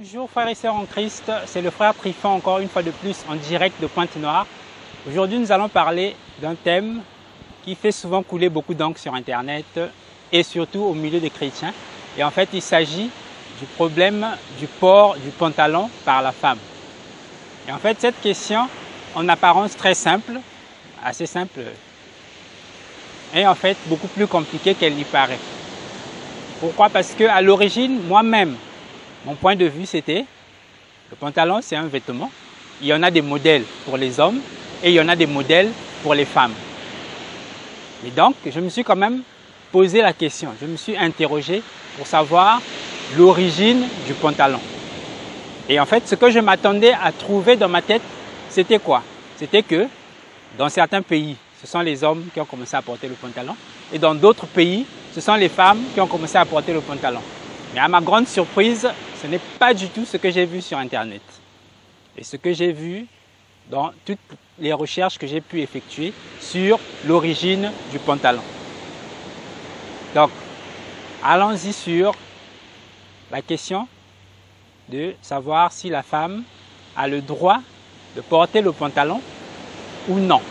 Bonjour frères et sœurs en Christ, c'est le frère Trifon encore une fois de plus en direct de Pointe-Noire. Aujourd'hui nous allons parler d'un thème qui fait souvent couler beaucoup d'encre sur internet et surtout au milieu des chrétiens. Et en fait il s'agit du problème du port du pantalon par la femme. Et en fait cette question en apparence très simple, assez simple, est en fait beaucoup plus compliquée qu'elle n'y paraît. Pourquoi? Parce qu'à l'origine, moi-même, mon point de vue, c'était le pantalon, c'est un vêtement. Il y en a des modèles pour les hommes et il y en a des modèles pour les femmes. Et donc, je me suis quand même posé la question. Je me suis interrogé pour savoir l'origine du pantalon. Et en fait, ce que je m'attendais à trouver dans ma tête, c'était quoi? C'était que dans certains pays, ce sont les hommes qui ont commencé à porter le pantalon. Et dans d'autres pays, ce sont les femmes qui ont commencé à porter le pantalon. Mais à ma grande surprise, ce n'est pas du tout ce que j'ai vu sur Internet. Et ce que j'ai vu dans toutes les recherches que j'ai pu effectuer sur l'origine du pantalon. Donc, allons-y sur la question de savoir si la femme a le droit de porter le pantalon ou non,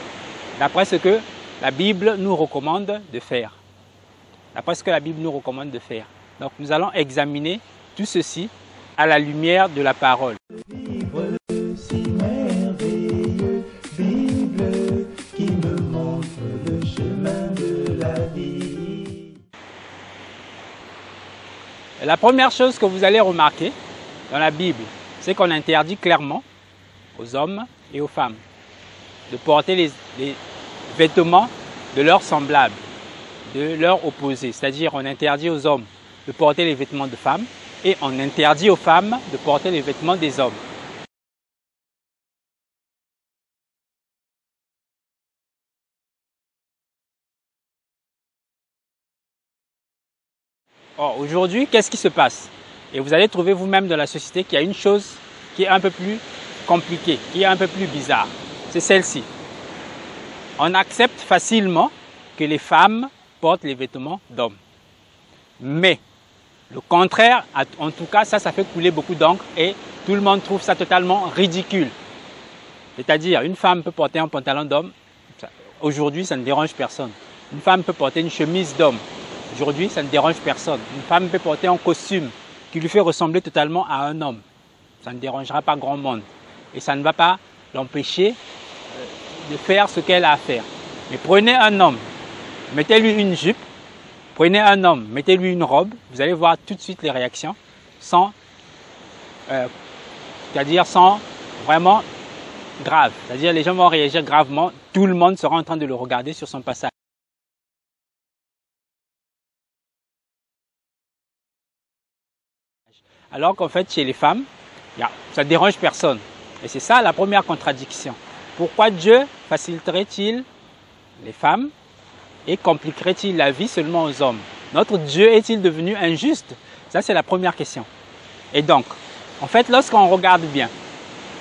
d'après ce que la Bible nous recommande de faire. D'après ce que la Bible nous recommande de faire. Donc nous allons examiner tout ceci à la lumière de la parole. Vivre si merveilleux, Bible qui me montre le chemin de la vie. La première chose que vous allez remarquer dans la Bible, c'est qu'on interdit clairement aux hommes et aux femmes de porter les vêtements de leurs semblables, de leurs opposés. C'est-à-dire on interdit aux hommes de porter les vêtements de femmes et on interdit aux femmes de porter les vêtements des hommes. Or, aujourd'hui, qu'est-ce qui se passe? Et vous allez trouver vous-même dans la société qu'il y a une chose qui est un peu plus compliquée, qui est un peu plus bizarre. C'est celle-ci. On accepte facilement que les femmes portent les vêtements d'hommes. Mais le contraire, en tout cas, ça fait couler beaucoup d'encre et tout le monde trouve ça totalement ridicule. C'est-à-dire, une femme peut porter un pantalon d'homme, aujourd'hui ça ne dérange personne. Une femme peut porter une chemise d'homme, aujourd'hui ça ne dérange personne. Une femme peut porter un costume qui lui fait ressembler totalement à un homme, ça ne dérangera pas grand monde. Et ça ne va pas l'empêcher de faire ce qu'elle a à faire. Mais prenez un homme, mettez-lui une jupe, prenez un homme, mettez-lui une robe, vous allez voir tout de suite les réactions c'est-à-dire sans vraiment grave. C'est-à-dire les gens vont réagir gravement, tout le monde sera en train de le regarder sur son passage. Alors qu'en fait, chez les femmes, ça ne dérange personne. Et c'est ça la première contradiction. Pourquoi Dieu faciliterait-il les femmes et compliquerait-il la vie seulement aux hommes? Notre Dieu est-il devenu injuste? Ça, c'est la première question. Et donc, en fait, lorsqu'on regarde bien,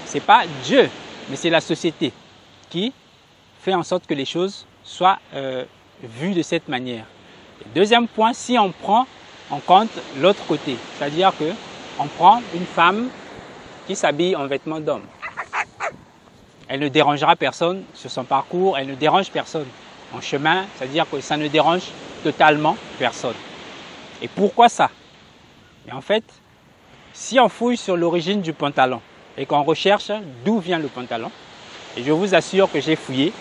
ce n'est pas Dieu, mais c'est la société qui fait en sorte que les choses soient vues de cette manière. Et deuxième point, si on prend en compte l'autre côté, c'est-à-dire qu'on prend une femme qui s'habille en vêtements d'homme. Elle ne dérangera personne sur son parcours, elle ne dérange personne en chemin, c'est-à-dire que ça ne dérange totalement personne. Et pourquoi ça? Et en fait, si on fouille sur l'origine du pantalon et qu'on recherche d'où vient le pantalon, et je vous assure que j'ai fouillé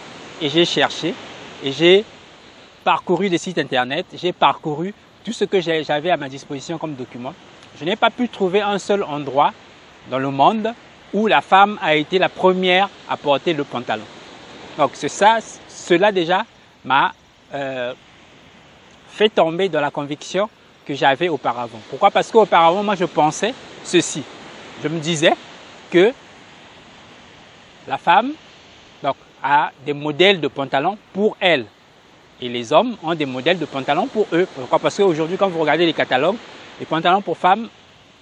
et j'ai cherché et j'ai parcouru des sites internet, j'ai parcouru tout ce que j'avais à ma disposition comme document, je n'ai pas pu trouver un seul endroit dans le monde où la femme a été la première à porter le pantalon. Donc cela déjà m'a fait tomber dans la conviction que j'avais auparavant. Pourquoi? Parce qu'auparavant, moi je pensais ceci. Je me disais que la femme a des modèles de pantalon pour elle. Et les hommes ont des modèles de pantalon pour eux. Pourquoi? Parce qu'aujourd'hui, quand vous regardez les catalogues, les pantalons pour femmes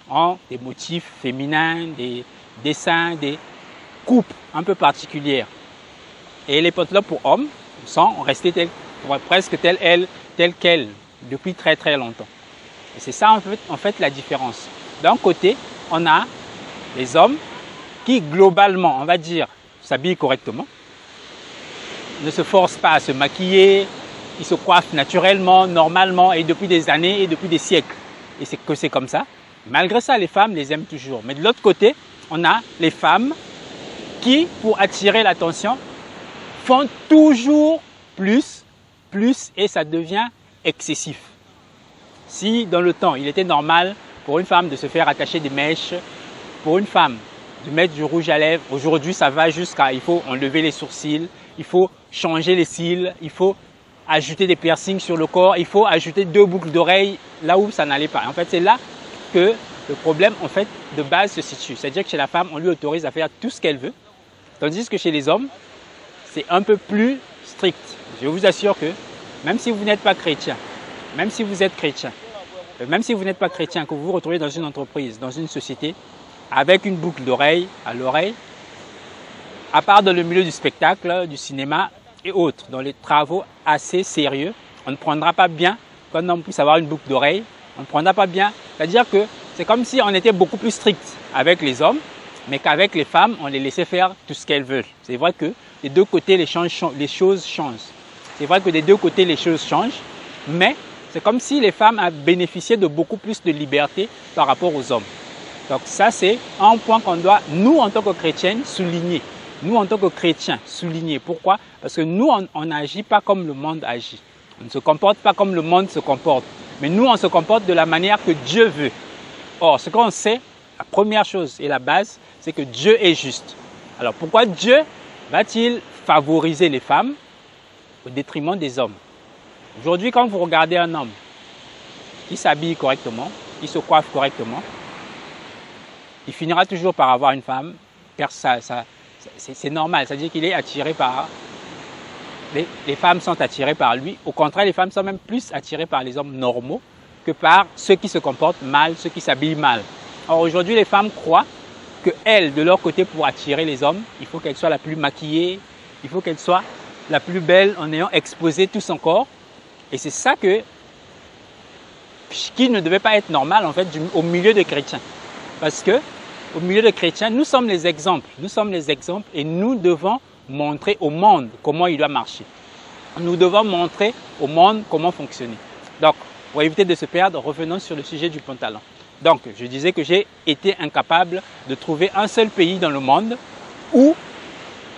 ont des motifs féminins, des dessins, des coupes un peu particulières. Et les pantalons pour hommes sont restés presque tels quels depuis très très longtemps. Et c'est ça en fait la différence. D'un côté, on a les hommes qui, globalement, on va dire, s'habillent correctement, ne se forcent pas à se maquiller, ils se coiffent naturellement, normalement, et depuis des années et depuis des siècles. Et c'est comme ça. Malgré ça, les femmes les aiment toujours. Mais de l'autre côté, on a les femmes qui, pour attirer l'attention, font toujours plus, et ça devient excessif. Si dans le temps, il était normal pour une femme de se faire attacher des mèches, pour une femme de mettre du rouge à lèvres, aujourd'hui ça va jusqu'à, il faut enlever les sourcils, il faut changer les cils, il faut ajouter des piercings sur le corps, il faut ajouter 2 boucles d'oreilles là où ça n'allait pas. En fait, c'est là que le problème en fait de base se situe. C'est-à-dire que chez la femme, on lui autorise à faire tout ce qu'elle veut, tandis que chez les hommes, c'est un peu plus strict. Je vous assure que même si vous n'êtes pas chrétien, même si vous êtes chrétien, même si vous n'êtes pas chrétien, que vous vous retrouvez dans une entreprise, dans une société, avec une boucle d'oreille à l'oreille, à part dans le milieu du spectacle, du cinéma et autres, dans les travaux assez sérieux, on ne prendra pas bien qu'un homme puisse avoir une boucle d'oreille, on ne prendra pas bien, c'est-à-dire que c'est comme si on était beaucoup plus strict avec les hommes, mais qu'avec les femmes, on les laissait faire tout ce qu'elles veulent. C'est vrai que des deux côtés, les choses changent. C'est vrai que des deux côtés, les choses changent, mais c'est comme si les femmes avaient bénéficié de beaucoup plus de liberté par rapport aux hommes. Donc ça, c'est un point qu'on doit, nous, en tant que chrétiens, souligner. Nous, en tant que chrétiens, souligner. Pourquoi? Parce que nous, on n'agit pas comme le monde agit. On ne se comporte pas comme le monde se comporte. Mais nous, on se comporte de la manière que Dieu veut. Or, ce qu'on sait, la première chose et la base, c'est que Dieu est juste. Alors, pourquoi Dieu va-t-il favoriser les femmes au détriment des hommes? Aujourd'hui, quand vous regardez un homme qui s'habille correctement, qui se coiffe correctement, il finira toujours par avoir une femme. C'est normal, c'est-à-dire qu'il est attiré par... Les femmes sont attirées par lui. Au contraire, les femmes sont même plus attirées par les hommes normaux que par ceux qui se comportent mal, ceux qui s'habillent mal. Or, aujourd'hui, les femmes croient qu'elles, de leur côté, pour attirer les hommes, il faut qu'elles soient la plus maquillée, il faut qu'elles soient la plus belle en ayant exposé tout son corps. Et c'est ça qui ne devait pas être normal, en fait, au milieu des chrétiens. Parce que, au milieu des chrétiens, nous sommes les exemples. Nous sommes les exemples et nous devons montrer au monde comment il doit marcher. Nous devons montrer au monde comment fonctionner. Donc, pour éviter de se perdre, revenons sur le sujet du pantalon. Donc, je disais que j'ai été incapable de trouver un seul pays dans le monde où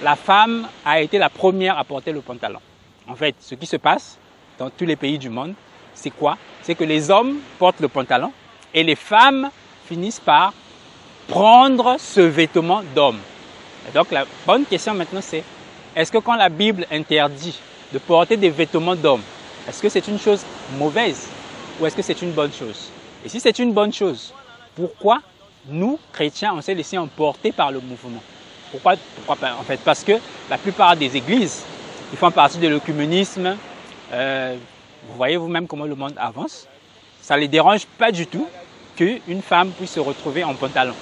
la femme a été la première à porter le pantalon. En fait, ce qui se passe dans tous les pays du monde, c'est quoi? C'est que les hommes portent le pantalon et les femmes finissent par prendre ce vêtement d'homme. Donc la bonne question maintenant c'est, est-ce que quand la Bible interdit de porter des vêtements d'homme, est-ce que c'est une chose mauvaise ou est-ce que c'est une bonne chose? Et si c'est une bonne chose, pourquoi nous, chrétiens, on s'est laissé emporter par le mouvement? Pourquoi pas? En fait, parce que la plupart des églises qui font partie de l'œcuménisme, vous voyez vous-même comment le monde avance, ça ne les dérange pas du tout qu'une femme puisse se retrouver en pantalon.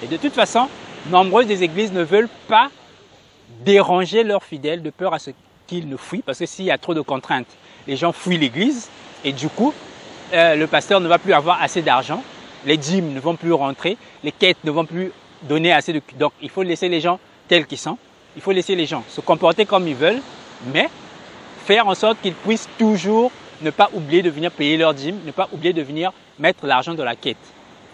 Et de toute façon, nombreuses des églises ne veulent pas déranger leurs fidèles de peur à ce qu'ils ne fuient, parce que s'il y a trop de contraintes, les gens fuient l'église et du coup, le pasteur ne va plus avoir assez d'argent, les dîmes ne vont plus rentrer, les quêtes ne vont plus donner assez de... Donc, il faut laisser les gens tels qu'ils sont, il faut laisser les gens se comporter comme ils veulent, mais faire en sorte qu'ils puissent toujours ne pas oublier de venir payer leurs dîmes, ne pas oublier de venir mettre l'argent dans la quête.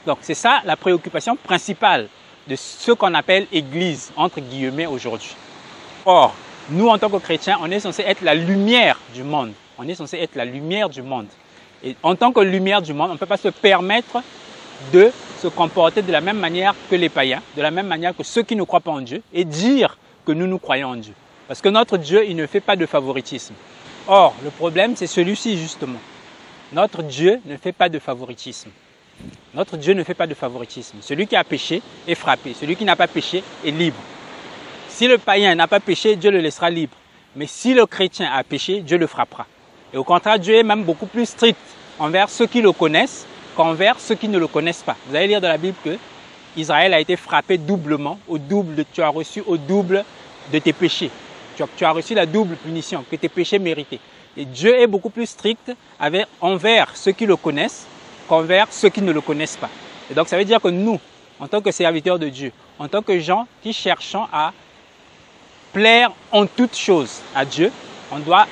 Donc, c'est ça la préoccupation principale de ce qu'on appelle Église, entre guillemets, aujourd'hui. Or, nous, en tant que chrétiens, on est censé être la lumière du monde. On est censé être la lumière du monde. Et en tant que lumière du monde, on ne peut pas se permettre de se comporter de la même manière que les païens, de la même manière que ceux qui ne croient pas en Dieu, et dire que nous croyons en Dieu. Parce que notre Dieu, il ne fait pas de favoritisme. Or, le problème, c'est celui-ci, justement. Notre Dieu ne fait pas de favoritisme. Notre Dieu ne fait pas de favoritisme. Celui qui a péché est frappé. Celui qui n'a pas péché est libre. Si le païen n'a pas péché, Dieu le laissera libre. Mais si le chrétien a péché, Dieu le frappera. Et au contraire, Dieu est même beaucoup plus strict envers ceux qui le connaissent qu'envers ceux qui ne le connaissent pas. Vous allez lire dans la Bible que Israël a été frappé doublement, tu as reçu au double de tes péchés. Tu as reçu la double punition que tes péchés méritaient. Et Dieu est beaucoup plus strict envers ceux qui le connaissent qu'envers ceux qui ne le connaissent pas. Et donc ça veut dire que nous, en tant que serviteurs de Dieu, en tant que gens qui cherchons à plaire en toutes choses à Dieu, on doit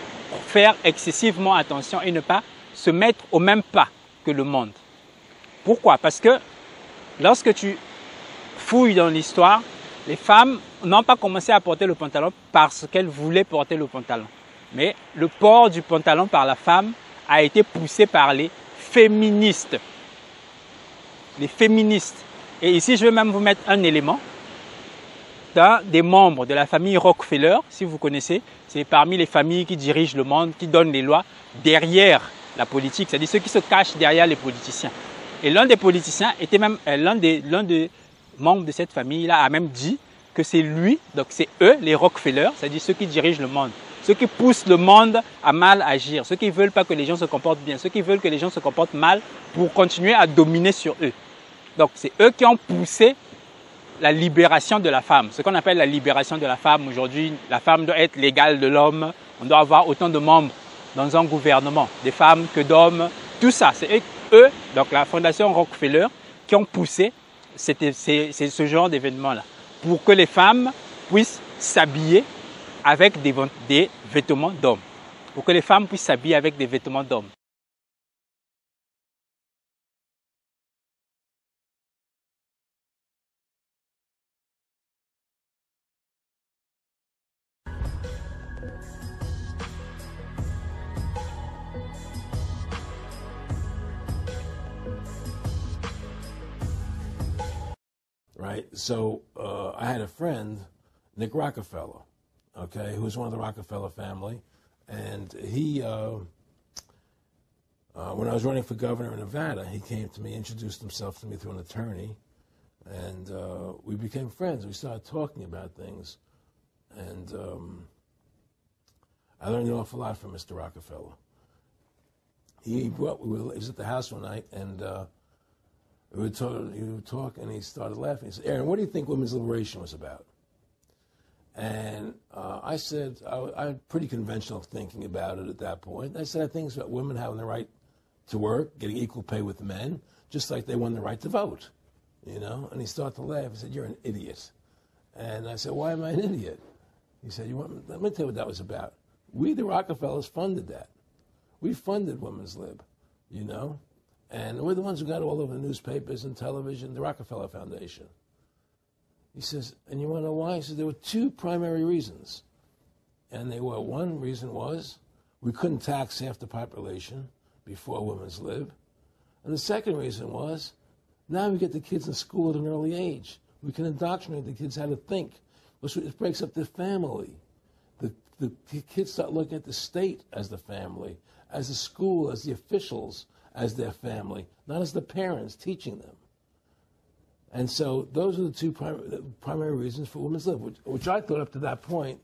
faire excessivement attention et ne pas se mettre au même pas que le monde. Pourquoi? Parce que lorsque tu fouilles dans l'histoire, les femmes n'ont pas commencé à porter le pantalon parce qu'elles voulaient porter le pantalon. Mais le port du pantalon par la femme a été poussé par les féministes. Les féministes. Et ici, je vais même vous mettre un élément d'un des membres de la famille Rockefeller, si vous connaissez. C'est parmi les familles qui dirigent le monde, qui donnent les lois derrière la politique, c'est-à-dire ceux qui se cachent derrière les politiciens. Et l'un des politiciens était même, l'un des membres de cette famille-là a même dit que c'est lui, donc c'est eux, les Rockefeller, c'est-à-dire ceux qui dirigent le monde, ceux qui poussent le monde à mal agir, ceux qui ne veulent pas que les gens se comportent bien, ceux qui veulent que les gens se comportent mal pour continuer à dominer sur eux. Donc c'est eux qui ont poussé la libération de la femme, ce qu'on appelle la libération de la femme. Aujourd'hui, la femme doit être l'égale de l'homme, on doit avoir autant de membres dans un gouvernement, des femmes que d'hommes, tout ça, c'est eux, donc la fondation Rockefeller, qui ont poussé ce genre d'événement-là, pour que les femmes puissent s'habiller avec des vêtements d'hommes, pour que les femmes puissent s'habiller avec des vêtements d'hommes. Right? So I had a friend, Nick Rockefeller, okay, who was one of the Rockefeller family. And he, when I was running for governor in Nevada, he came to me, introduced himself to me through an attorney, and we became friends. We started talking about things. And I learned an awful lot from Mr. Rockefeller. He was at the house one night, and he would talk, and he started laughing. He said, "Aaron, what do you think women's liberation was about?" And I said, I had pretty conventional thinking about it at that point. I said, I think it's about women having the right to work, getting equal pay with men, just like they won the right to vote, you know? And he started to laugh. He said, "You're an idiot." And I said, "Why am I an idiot?" He said, let me tell you what that was about. We, the Rockefellers, funded that. We funded Women's Lib, you know? And we're the ones who got all over the newspapers and television, the Rockefeller Foundation. He says, and you want to know why? He says, there were two primary reasons. And they were, one reason was we couldn't tax half the population before Women's Lib. And the second reason was, now we get the kids in school at an early age. We can indoctrinate the kids how to think. It breaks up the family. The kids start looking at the state as the family, as the school, as the officials, as their family, not as the parents teaching them. And so those are the two primary reasons for Women's Lib, which I thought up to that point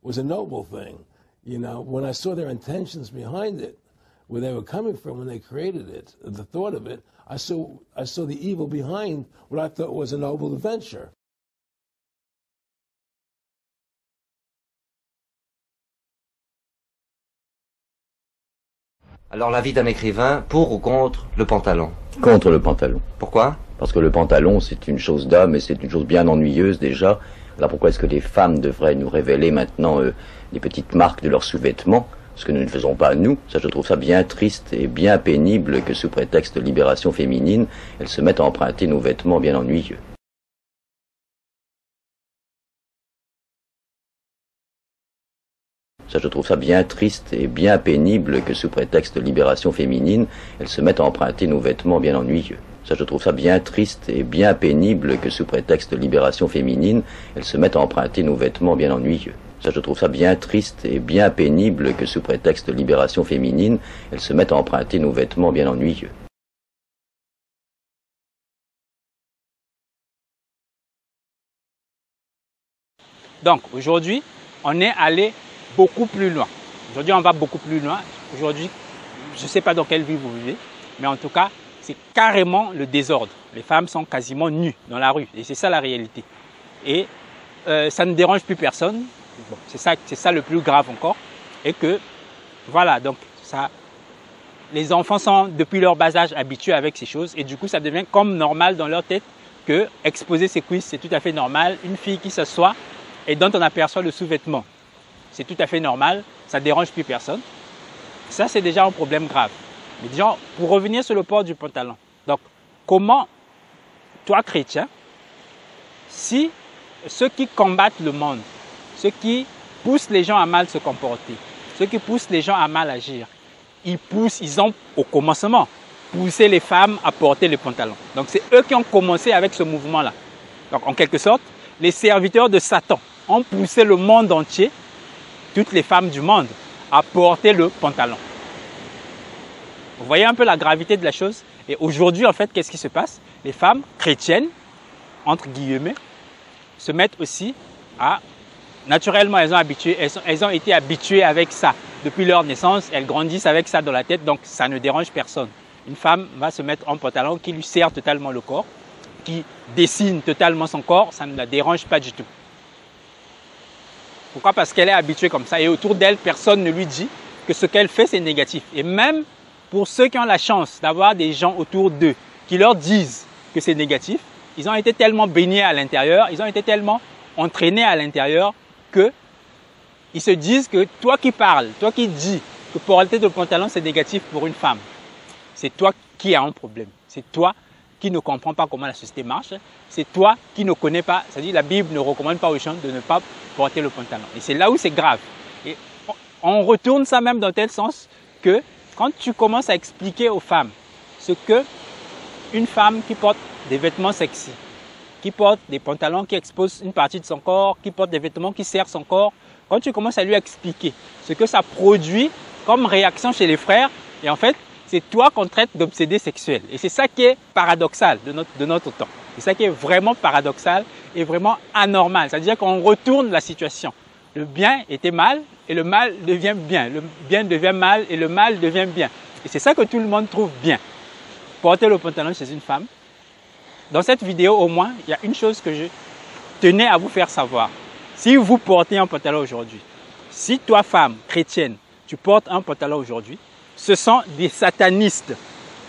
was a noble thing. You know, when I saw their intentions behind it, where they were coming from when they created it, the thought of it, I saw the evil behind what I thought was a noble venture. Alors l'avis d'un écrivain, pour ou contre le pantalon? Contre le pantalon. Pourquoi? Parce que le pantalon, c'est une chose d'homme et c'est une chose bien ennuyeuse déjà. Alors pourquoi est-ce que les femmes devraient nous révéler maintenant les petites marques de leurs sous-vêtements, ce que nous ne faisons pas nous? Ça, je trouve ça bien triste et bien pénible que sous prétexte de libération féminine, elles se mettent à emprunter nos vêtements bien ennuyeux. Ça, je trouve ça bien triste et bien pénible que sous prétexte de libération féminine, elles se mettent à emprunter nos vêtements bien ennuyeux. Ça, je trouve ça bien triste et bien pénible que sous prétexte de libération féminine, elles se mettent à emprunter nos vêtements bien ennuyeux. Ça, je trouve ça bien triste et bien pénible que sous prétexte de libération féminine, elles se mettent à emprunter nos vêtements bien ennuyeux. Donc aujourd'hui, on est allé beaucoup plus loin. Aujourd'hui, on va beaucoup plus loin. Aujourd'hui, je ne sais pas dans quelle ville vous vivez, mais en tout cas, c'est carrément le désordre. Les femmes sont quasiment nues dans la rue et c'est ça la réalité. Et ça ne dérange plus personne. Bon, c'est ça le plus grave encore. Et que, voilà, donc ça, les enfants sont depuis leur bas âge habitués avec ces choses et du coup, ça devient comme normal dans leur tête que exposer ses cuisses, c'est tout à fait normal. Une fille qui s'assoit et dont on aperçoit le sous-vêtement, c'est tout à fait normal, ça ne dérange plus personne. Ça, c'est déjà un problème grave. Mais déjà, pour revenir sur le port du pantalon, donc comment, toi chrétien, si ceux qui combattent le monde, ceux qui poussent les gens à mal se comporter, ceux qui poussent les gens à mal agir, ils ont au commencement poussé les femmes à porter les pantalons. Donc c'est eux qui ont commencé avec ce mouvement-là. Donc en quelque sorte, les serviteurs de Satan ont poussé le monde entier, toutes les femmes du monde, à porter le pantalon. Vous voyez un peu la gravité de la chose? Et aujourd'hui, en fait, qu'est-ce qui se passe? Les femmes chrétiennes, entre guillemets, se mettent aussi à... Naturellement, elles ont été habituées avec ça. Depuis leur naissance, elles grandissent avec ça dans la tête, donc ça ne dérange personne. Une femme va se mettre un pantalon qui lui serre totalement le corps, qui dessine totalement son corps, ça ne la dérange pas du tout. Pourquoi? Parce qu'elle est habituée comme ça et autour d'elle, personne ne lui dit que ce qu'elle fait, c'est négatif. Et même pour ceux qui ont la chance d'avoir des gens autour d'eux qui leur disent que c'est négatif, ils ont été tellement baignés à l'intérieur, ils ont été tellement entraînés à l'intérieur qu'ils se disent que toi qui parles, toi qui dis que porter de pantalon c'est négatif pour une femme, c'est toi qui as un problème. C'est toi qui ne comprends pas comment la société marche. C'est toi qui ne connais pas, c'est-à-dire la Bible ne recommande pas aux gens de ne pas porter le pantalon. Et c'est là où c'est grave. Et on retourne ça même dans tel sens que quand tu commences à expliquer aux femmes ce que une femme qui porte des vêtements sexy, qui porte des pantalons qui exposent une partie de son corps, qui porte des vêtements qui serrent son corps, quand tu commences à lui expliquer ce que ça produit comme réaction chez les frères, et en fait, c'est toi qu'on traite d'obsédé sexuel. Et c'est ça qui est paradoxal de notre temps. C'est ça qui est vraiment paradoxal et vraiment anormal. C'est-à-dire qu'on retourne la situation. Le bien était mal et le mal devient bien. Le bien devient mal et le mal devient bien. Et c'est ça que tout le monde trouve bien. Porter le pantalon chez une femme. Dans cette vidéo, au moins, il y a une chose que je tenais à vous faire savoir. Si vous portez un pantalon aujourd'hui, si toi, femme chrétienne, tu portes un pantalon aujourd'hui, ce sont des satanistes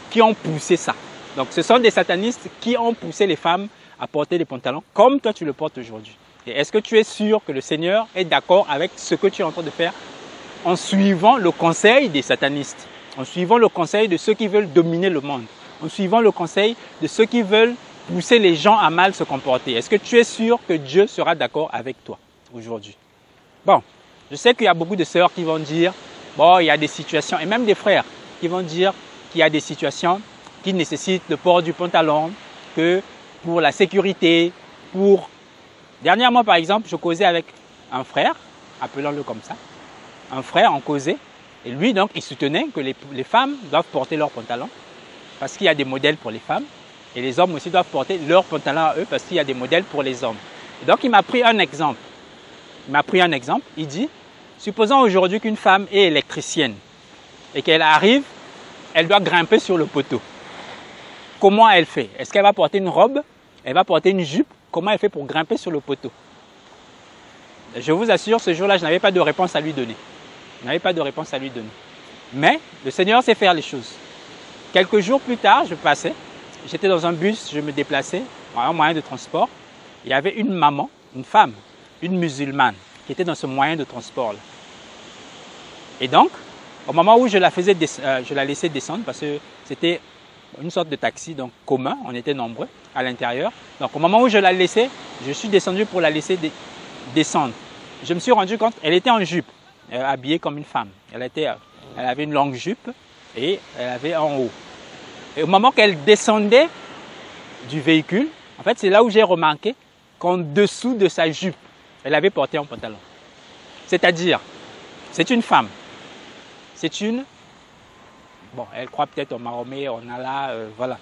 qui ont poussé ça. Donc, ce sont des satanistes qui ont poussé les femmes à porter des pantalons comme toi, tu le portes aujourd'hui. Et est-ce que tu es sûr que le Seigneur est d'accord avec ce que tu es en train de faire en suivant le conseil des satanistes, en suivant le conseil de ceux qui veulent dominer le monde, en suivant le conseil de ceux qui veulent pousser les gens à mal se comporter? Est-ce que tu es sûr que Dieu sera d'accord avec toi aujourd'hui? Bon, je sais qu'il y a beaucoup de sœurs qui vont dire, bon, il y a des situations, et même des frères qui vont dire qu'il y a des situations qui nécessitent le port du pantalon, que pour la sécurité, pour... Dernièrement, par exemple, je causais avec un frère, appelons-le comme ça, un frère, on causait, et lui, donc, il soutenait que les femmes doivent porter leurs pantalons, parce qu'il y a des modèles pour les femmes, et les hommes aussi doivent porter leurs pantalons à eux, parce qu'il y a des modèles pour les hommes. Et donc, il m'a pris un exemple. Il dit, supposons aujourd'hui qu'une femme est électricienne et qu'elle arrive, elle doit grimper sur le poteau. Comment elle fait? Est-ce qu'elle va porter une robe? Elle va porter une jupe? Comment elle fait pour grimper sur le poteau? Je vous assure, ce jour-là, je n'avais pas de réponse à lui donner. Mais le Seigneur sait faire les choses. Quelques jours plus tard, je passais, j'étais dans un bus, je me déplaçais, un moyen de transport. Il y avait une maman, une femme, une musulmane, qui était dans ce moyen de transport-là. Et donc, au moment où je la laissais descendre, parce que c'était une sorte de taxi donc commun, on était nombreux à l'intérieur. Donc au moment où je la laissais, je suis descendu pour la laisser descendre. Je me suis rendu compte, elle était en jupe, habillée comme une femme. Elle avait une longue jupe et elle avait en haut. Et au moment qu'elle descendait du véhicule, en fait c'est là où j'ai remarqué qu'en dessous de sa jupe, elle avait porté un pantalon. C'est-à-dire, c'est une femme. Bon, elle croit peut-être au Mahomet, en Allah, voilà.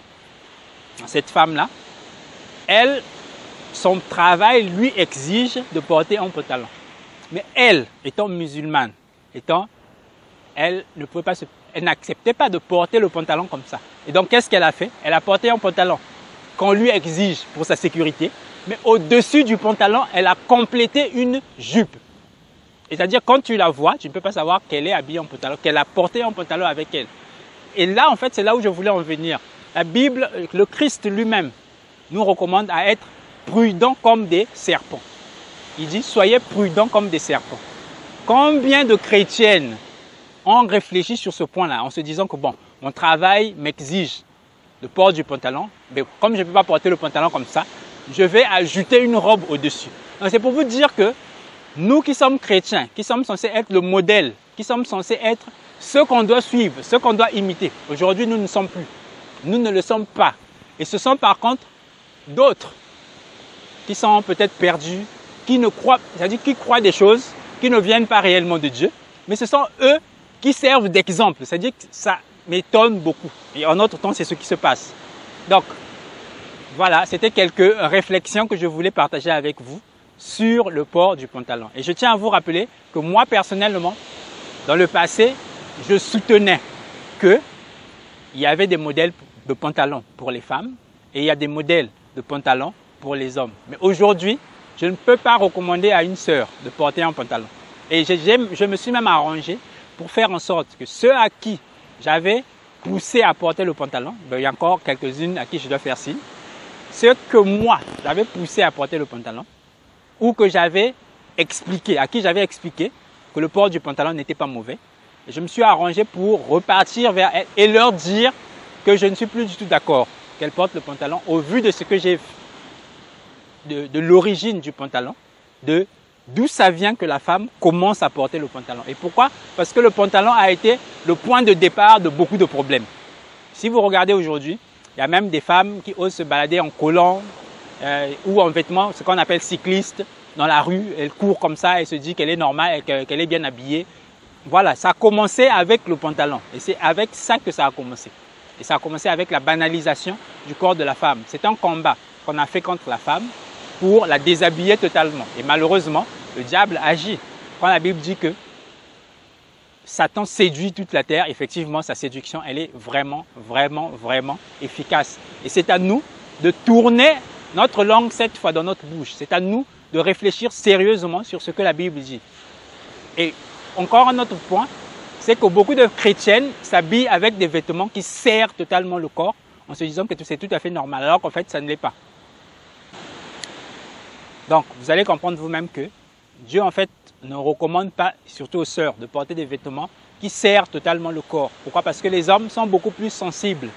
Cette femme-là, son travail lui exige de porter un pantalon. Mais elle, étant musulmane, elle n'acceptait pas de porter le pantalon comme ça. Et donc, qu'est-ce qu'elle a fait? Elle a porté un pantalon qu'on lui exige pour sa sécurité, mais au-dessus du pantalon, elle a complété une jupe. C'est-à-dire, quand tu la vois, tu ne peux pas savoir qu'elle est habillée en pantalon, qu'elle a porté un pantalon avec elle. Et là, en fait, c'est là où je voulais en venir. La Bible, le Christ lui-même, nous recommande à être prudents comme des serpents. Il dit, soyez prudents comme des serpents. Combien de chrétiennes ont réfléchi sur ce point-là en se disant que bon, mon travail m'exige le port du pantalon, mais comme je ne peux pas porter le pantalon comme ça, je vais ajouter une robe au-dessus. C'est pour vous dire que nous qui sommes chrétiens, qui sommes censés être le modèle, qui sommes censés être ceux qu'on doit suivre, ceux qu'on doit imiter, aujourd'hui nous ne sommes plus. Nous ne le sommes pas. Et ce sont par contre d'autres qui sont peut-être perdus, qui ne croient, c'est-à-dire qui croient des choses qui ne viennent pas réellement de Dieu, mais ce sont eux qui servent d'exemple. C'est-à-dire que ça m'étonne beaucoup. Et en notre temps, c'est ce qui se passe. Donc, voilà, c'était quelques réflexions que je voulais partager avec vous sur le port du pantalon. Et je tiens à vous rappeler que moi, personnellement, dans le passé, je soutenais qu'il y avait des modèles de pantalons pour les femmes et il y a des modèles de pantalons pour les hommes. Mais aujourd'hui, je ne peux pas recommander à une sœur de porter un pantalon. Et je me suis même arrangé pour faire en sorte que ceux à qui j'avais poussé à porter le pantalon, il y a encore quelques-unes à qui je dois faire signe, ceux que moi, j'avais poussé à porter le pantalon, ou que j'avais expliqué, à qui j'avais expliqué que le port du pantalon n'était pas mauvais. Et je me suis arrangé pour repartir vers elles et leur dire que je ne suis plus du tout d'accord qu'elles portent le pantalon au vu de ce que j'ai de l'origine du pantalon, d'où ça vient que la femme commence à porter le pantalon. Et pourquoi? Parce que le pantalon a été le point de départ de beaucoup de problèmes. Si vous regardez aujourd'hui, il y a même des femmes qui osent se balader en collant ou en vêtements, ce qu'on appelle cyclistes, dans la rue. Elle court comme ça et se dit qu'elle est normale et qu'elle est bien habillée. Voilà, ça a commencé avec le pantalon. Et c'est avec ça que ça a commencé. Et ça a commencé avec la banalisation du corps de la femme. C'est un combat qu'on a fait contre la femme pour la déshabiller totalement. Et malheureusement, le diable agit. Quand la Bible dit que Satan séduit toute la terre, effectivement, sa séduction, elle est vraiment, vraiment, vraiment efficace. Et c'est à nous de tourner notre langue cette fois dans notre bouche. C'est à nous de réfléchir sérieusement sur ce que la Bible dit. Et encore un autre point, c'est que beaucoup de chrétiennes s'habillent avec des vêtements qui serrent totalement le corps en se disant que c'est tout à fait normal, alors qu'en fait, ça ne l'est pas. Donc, vous allez comprendre vous-même que Dieu, en fait, ne recommande pas, surtout aux sœurs, de porter des vêtements qui serrent totalement le corps. Pourquoi? Parce que les hommes sont beaucoup plus sensibles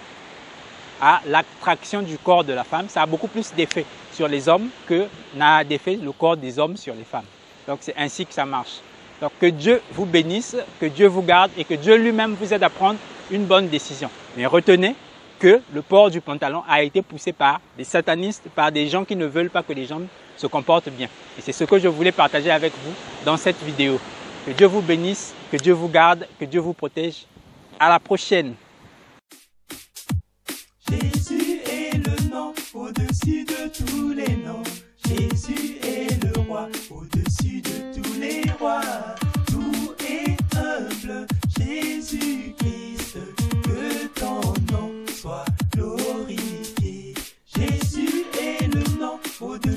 à l'attraction du corps de la femme. Ça a beaucoup plus d'effet sur les hommes que n'a d'effet le corps des hommes sur les femmes. Donc, c'est ainsi que ça marche. Donc, que Dieu vous bénisse, que Dieu vous garde et que Dieu lui-même vous aide à prendre une bonne décision. Mais retenez que le port du pantalon a été poussé par des satanistes, par des gens qui ne veulent pas que les gens se comportent bien. Et c'est ce que je voulais partager avec vous dans cette vidéo. Que Dieu vous bénisse, que Dieu vous garde, que Dieu vous protège. À la prochaine. Jésus est le nom au-dessus de tous les noms. Jésus est le roi au-dessus de tous les rois. Tout est humble, Jésus-Christ, que ton nom soit glorifié. Jésus est le nom au-dessus